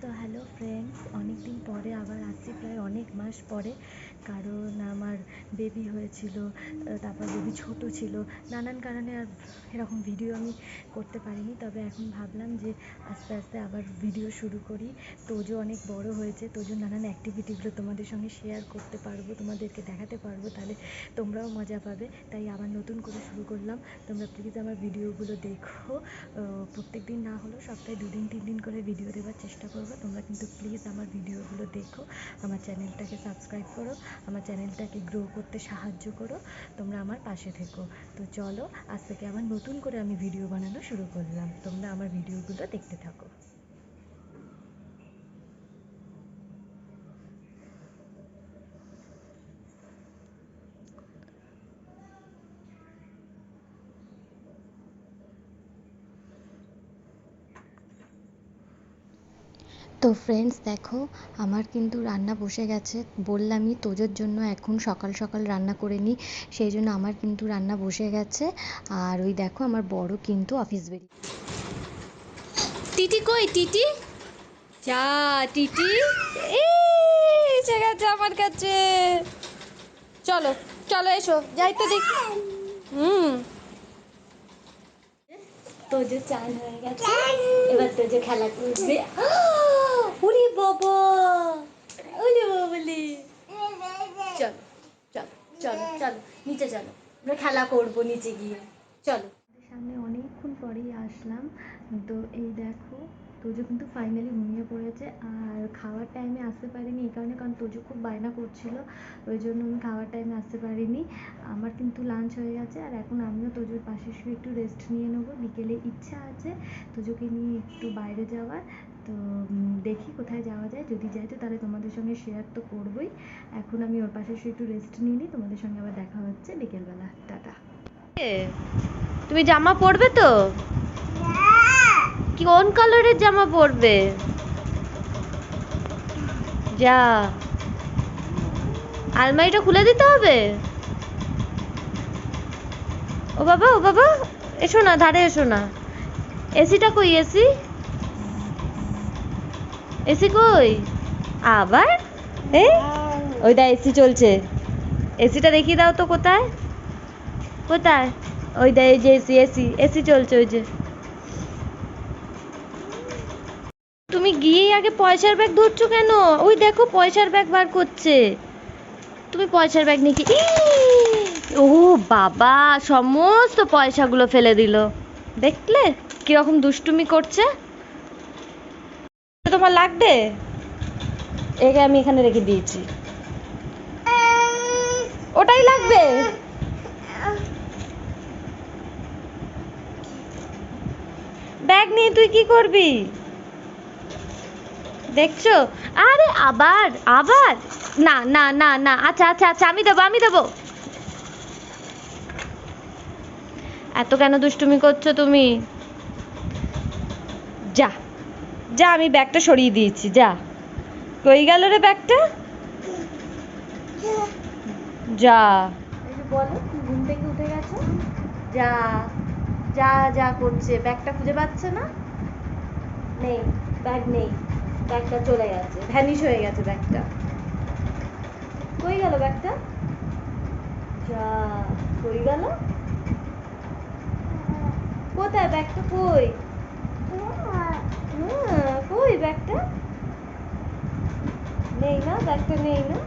তো hello friends, অনেক দিন পরে আবার আসছি, প্রায় অনেক মাস পরে। কারণ আমার বেবি হয়েছিল, তারপর বেবি ছোট ছিল, নানান কারণে আর এরকম ভিডিও আমি করতে পারিনি। তবে এখন ভাবলাম যে আস্তে আস্তে আবার ভিডিও শুরু করি। তোজো অনেক বড় হয়েছে, তোজোর নানান অ্যাক্টিভিটিগুলো তোমাদের সঙ্গে শেয়ার করতে পারবো, তোমাদেরকে দেখাতে পারবো, তাহলে তোমরাও মজা পাবে। তাই আবার নতুন করে শুরু করলাম। তোমরা প্লিজ আমার ভিডিওগুলো দেখো। প্রত্যেক দিন না হলেও সপ্তাহে 2 দিন 3 দিন করে ভিডিও দেওয়ার চেষ্টা করবো। তোমরা কিন্তু প্লিজ আমার ভিডিওগুলো দেখো, আমার চ্যানেলটাকে সাবস্ক্রাইব করো, আমার চ্যানেলটাকে গ্রো করতে সাহায্য করো, তোমরা আমার পাশে থেকো। তো চলো, আজ থেকে আবার নতুন করে আমি ভিডিও বানানো শুরু করলাম, তোমরা আমার ভিডিওগুলো দেখতে থাকো। তো ফ্রেন্ডস দেখো, আমার কিন্তু রান্না বসে গেছে। বললামই তোজোর জন্য এখন সকাল সকাল রান্না করে নিই, সেই জন্য আমার কিন্তু রান্না বসে গেছে। আর ওই দেখো, আমার বড় কিন্তু অফিস বেরিয়ে। টিটি কই? টিটি যা, টিটি এসে গেছে আমার কাছে। চলো চলো, এসো যাই তো দেখি। তোজো চান হয়ে গেছে, এবার তোজো খেলা করবে। ওরে বাবা, ওরে বাবলি, চলো চলো চলো চলো, নিচে চলো, আমরা খেলা করবো নিচে গিয়ে। চলো, সামনে অনেকক্ষণ পরেই আসলাম। তো এই দেখো, তোজো কিন্তু ফাইনালি ঘুমিয়ে পড়েছে। আর খাওয়ার টাইমে আসতে পারিনি এই কারণে, কারণ তোজো খুব বায়না করছিল, ওই জন্য আমি খাওয়ার টাইমে আসতে পারিনি। আমার কিন্তু লাঞ্চ হয়ে গেছে, আর এখন আমিও তোজোর পাশে শুয়ে একটু রেস্ট নিয়ে নেবো। বিকেলে ইচ্ছা আছে তোজোকে নিয়ে একটু বাইরে যাওয়ার। তো দেখি কোথায় যাওয়া যায়, যদি যাই তো তাহলে তোমাদের সঙ্গে শেয়ার তো করবোই। এখন আমি ওর পাশে শুয়ে একটু রেস্ট নিয়ে নিই, তোমাদের সঙ্গে আবার দেখা হচ্ছে বিকেলবেলা। টাটা। তুমি জামা পরবে তো? কি কোন কালারের জামা পরবে? যা, আলমারিটা খুলে দিতে হবে। ও বাবা, ও বাবা, এসো না, ধারে এসো না। এসিটা কই? এসি, এসি কই? আবার ওই দা এসি চলছে, এসিটা দেখিয়ে দাও তো। কোথায় কোথায়? ওই দা, এই যে এসি, এসি এসি চলছে ওই যে। তুমি গিয়েই আগে পয়সার ব্যাগ ধরছো কেন? ওই দেখো পয়সার ব্যাগ বার করছে। তুমি পয়সার ব্যাগ নিয়ে কি? ও বাবা, সমস্ত পয়সাগুলো ফেলে দিল। দেখলে কিরকম দুষ্টুমি করছে? তোমার লাগবে? একে আমি এখানে রেখে দিয়েছি, ওটাই লাগবে। ব্যাগ নিয়ে তুই কি করবি দেখছো? আরে আবার আবার, না না না না, আচ্ছা আচ্ছা আচ্ছা, আমি দেবো আমি দেবো। এত কেন দুষ্টুমি করছো তুমি? যা যা, আমি ব্যাগটা সরিয়ে দিয়েছি, যা। কই গেল রে ব্যাগটা? যা, বলো ঘুম থেকে উঠে গেছো, যা যা যা করছে, ব্যাগটা খুঁজে পাচ্ছে না। নেই, ব্যাগ নেই, ব্যাগটা চলে গেছে, ভ্যানিশ হয়ে গেছে ব্যাগটা। কই গেল ব্যাগটা? যা, কই গেল? কোথায় ব্যাগটা? কই? কই ব্যাগটা? নেই না, ব্যাগটা নেই না।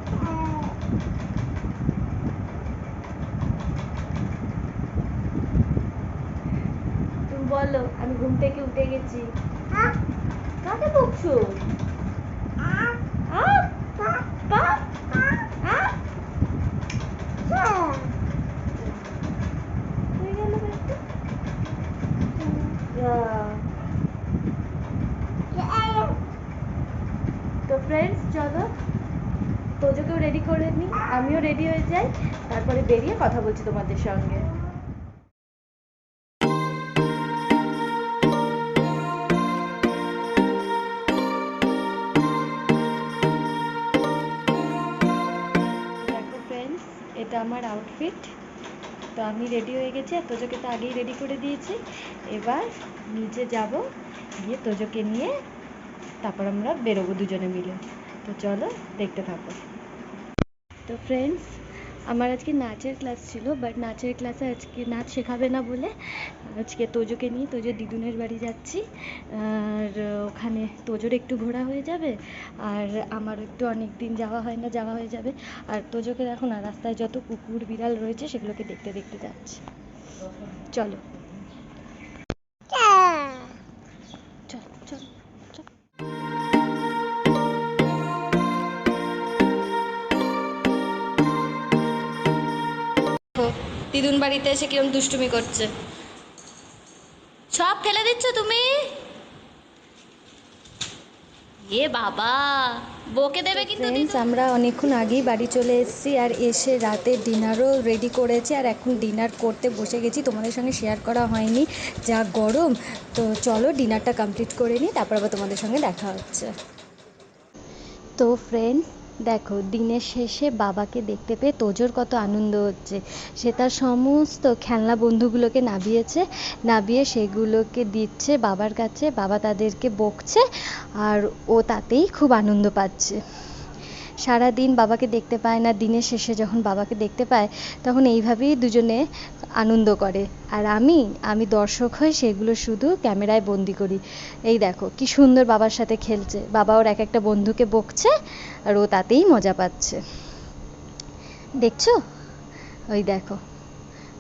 তুমি বলো আমি ঘুম থেকে উঠে গেছি। কাকে বকছো? তো ফ্রেন্ডস চলো, তোজোকেও রেডি করে নিই, আমিও রেডি হয়ে যাই, তারপরে বেরিয়ে কথা বলছি তোমাদের সঙ্গে। দেখো ফ্রেন্ডস, এটা আমার আউটফিট। তো আমি রেডি হয়ে গেছি, আর তোজোকে তো আগেই রেডি করে দিয়েছি। এবার নিচে যাব, গিয়ে তোজোকে নিয়ে তারপর আমরা বেরোবো দুজনে মিলে। তো চলো দেখতে থাকো। তো ফ্রেন্ডস, আমার আজকে নাচের ক্লাস ছিল, বাট নাচের ক্লাসে আজকে নাচ শেখাবে না বলে আজকে তোজোকে নিয়ে তোজোর দিদুনের বাড়ি যাচ্ছি। আর ওখানে তোজোর একটু ঘোরা হয়ে যাবে, আর আমার একটু অনেক দিন যাওয়া হয় না, যাওয়া হয়ে যাবে। আর তোজোকে দেখো না, রাস্তায় যত কুকুর বিড়াল রয়েছে সেগুলোকে দেখতে দেখতে যাচ্ছি। চলো চলো চলো। দিদুন বাড়িতে এসে কিরম দুষ্টুমি করছে। সব ফেলে দিচ্ছ তুমি? এ বাবা, বকে দেবে কিন্তু। ফ্রেন্ডস, আমরা অনেকক্ষণ আগেই বাড়ি চলে এসেছি, আর এসে রাতে ডিনারও রেডি করেছি, আর এখন ডিনার করতে বসে গেছি। তোমাদের সঙ্গে শেয়ার করা হয়নি, যা গরম। তো চলো ডিনারটা কমপ্লিট করে নিই, তারপর আবার তোমাদের সঙ্গে দেখা হচ্ছে। তো ফ্রেন্ডস দেখো, দিনের শেষে বাবাকে দেখতে পেয়ে তোজোর কত আনন্দ হচ্ছে। সে তার সমস্ত খেলনা বন্ধুগুলোকে নাবিয়ে সেগুলোকে দিচ্ছে বাবার কাছে। বাবা তাদেরকে বকছে, আর ও তাতেই খুব আনন্দ পাচ্ছে। সারাদিন বাবাকে দেখতে পায় না, দিনের শেষে যখন বাবাকে দেখতে পায় তখন এইভাবেই দুজনে আনন্দ করে। আর আমি দর্শক হয়ে সেগুলো শুধু ক্যামেরায় বন্দি করি। এই দেখো কি সুন্দর বাবার সাথে খেলছে, বাবা ওর এক একটা বন্ধুকে বকছে, আর ও তাতেই মজা পাচ্ছে। দেখছো? ওই দেখো,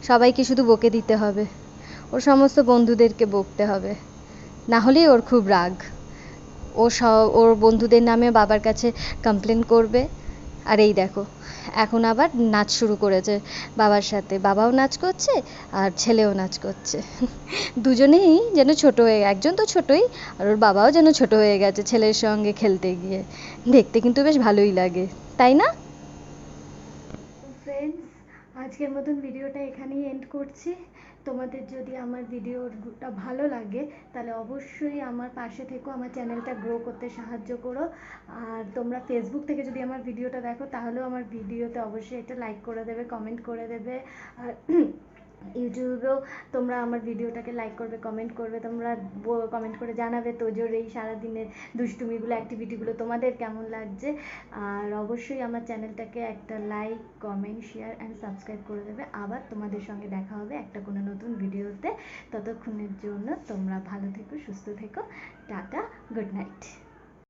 সবাইকে শুধু বকে দিতে হবে, ওর সমস্ত বন্ধুদেরকে বকতে হবে, না হলেই ওর খুব রাগ। ওর বন্ধুদের নামে বাবার কাছে কমপ্লেন করবে। আর এই দেখো, এখন আবার নাচ শুরু করেছে বাবার সাথে, বাবাও নাচ করছে আর ছেলেও নাচ করছে। দুজনেই যেন ছোট হয়ে, একজন তো ছোটই, আর ওর বাবাও যেন ছোট হয়ে গেছে ছেলের সঙ্গে খেলতে গিয়ে। দেখতে কিন্তু বেশ ভালোই লাগে, তাই না? ফ্রেন্ডস, আজকের মতন ভিডিওটা এখানেই এন্ড করছি। তোমাদের যদি আমার ভিডিওটা ভালো লাগে তাহলে অবশ্যই আমার পাশে থেকো, আমার চ্যানেলটা গ্রো করতে সাহায্য করো। আর তোমরা ফেসবুক থেকে যদি আমার ভিডিওটা দেখো তাহলেও আমার ভিডিওতে অবশ্যই একটা লাইক করে দেবে, কমেন্ট করে দেবে। আর ইউটিউবেও তোমরা আমার ভিডিওটাকে লাইক করবে, কমেন্ট করবে। তোমরা কমেন্ট করে জানাবে তোজোর এই সারাদিনের দুষ্টুমিগুলো, অ্যাক্টিভিটিগুলো তোমাদের কেমন লাগছে। আর অবশ্যই আমার চ্যানেলটাকে একটা like, comment, share and subscribe করে দেবে। আবার তোমাদের সঙ্গে দেখা হবে একটা কোনো নতুন ভিডিওতে। ততক্ষণের জন্য তোমরা ভালো থেকো, সুস্থ থেকো। Tata, good night.